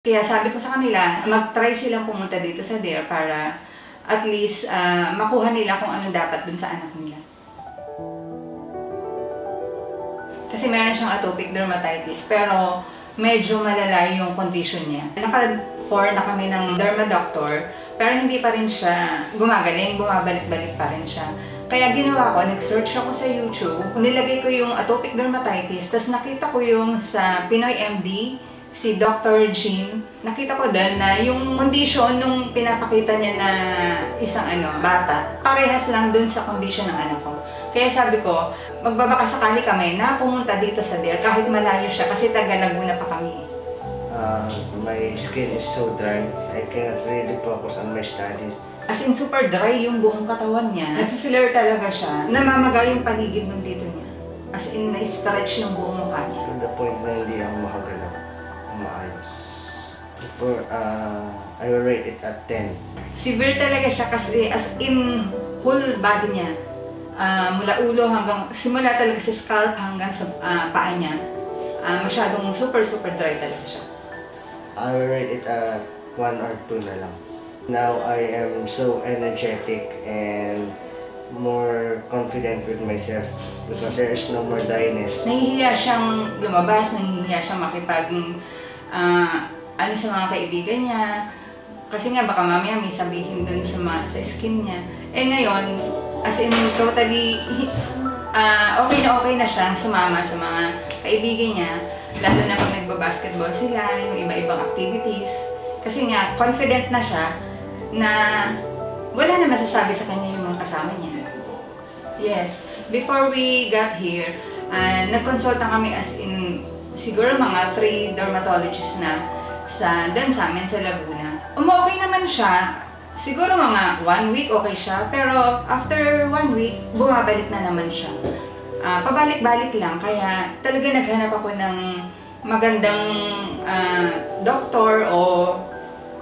Kaya sabi ko sa kanila, mag-try silang pumunta dito sa DARE para at least makuha nila kung ano dapat dun sa anak nila. Kasi meron siyang atopic dermatitis, pero medyo malala yung condition niya. Naka-4 na kami ng derma doctor, pero hindi pa rin siya gumagaling, bumabalik-balik pa rin siya. Kaya ginawa ko, nag-search ako sa YouTube, nilagay ko yung atopic dermatitis, tapos nakita ko yung sa Pinoy MD, si Dr. Jean. Nakita ko doon na yung condition nung pinapakita niya na isang bata, parehas lang doon sa condition ng anak ko. Kaya sabi ko, magbabakasakali kami na pumunta dito sa DARE kahit malayo siya kasi taga Laguna pa kami. My skin is so dry. I cannot really focus on my studies. As in, super dry yung buong katawan niya. Nag-flare talaga siya. Namamaga yung paligid ng dito niya. As in, na-stretch ng buong mukha niya. To the point na hindi ako makagalaw. Maayos. Before, I will rate it at 10. Severe talaga siya kasi as in, whole body niya. Mula ulo hanggang, simula talaga sa scalp hanggang sa paa niya. Masyadong super dry talaga siya. I will rate it at 1 or 2 na lang. Now I am so energetic and more confident with myself because there is no more dryness. Nahihiya siyang lumabas, nahihiya siyang makipag sa mga kaibigan niya. Kasi nga baka mamaya may sabihin dun sa skin niya. Eh ngayon, as in totally okay na siyang sumama sa mga kaibigan niya. Lalo na pag nagbabasketball sila, yung iba-ibang activities. Kasi nga, confident na siya na wala na masasabi sa kanya yung mga kasama niya. Yes, before we got here, nag-consulta kami as in siguro mga 3 dermatologists na doon sa amin sa Laguna. Okay naman siya. Siguro mga 1 week okay siya, pero after 1 week, bumabalik na naman siya. Pabalik-balik lang, kaya talaga naghanap ako ng magandang doktor o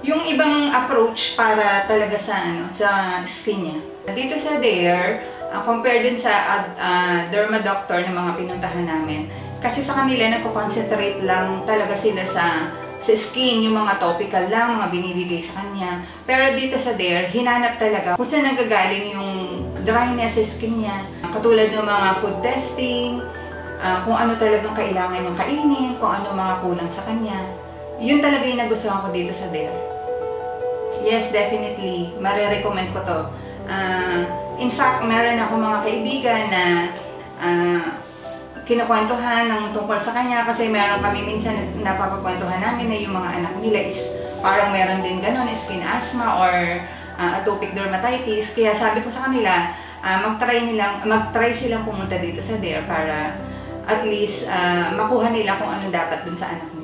yung ibang approach para talaga sa skin niya. Dito sa DARE, compare din sa derma doctor na mga pinuntahan namin, kasi sa kanila nagko-concentrate lang talaga sila sa skin, yung mga topical lang, mga binibigay sa kanya. Pero dito sa DARE, hinanap talaga kung saan nanggagaling yung dryness sa skin niya. Katulad ng mga food testing, kung ano talagang kailangan niyang kainin, kung ano mga kulang sa kanya. Yun talaga yung nagustuhan ko dito sa DARE. Yes, definitely. Marirecommend ko to. In fact, meron ako mga kaibigan na kinukwentuhan ng tungkol sa kanya kasi meron kami minsan napapakwentuhan namin na yung mga anak nila is parang meron din ganun, skin asthma or atopic dermatitis. Kaya sabi ko sa kanila, mag-try silang pumunta dito sa DARE para at least makuha nila kung ano dapat dun sa anak nila.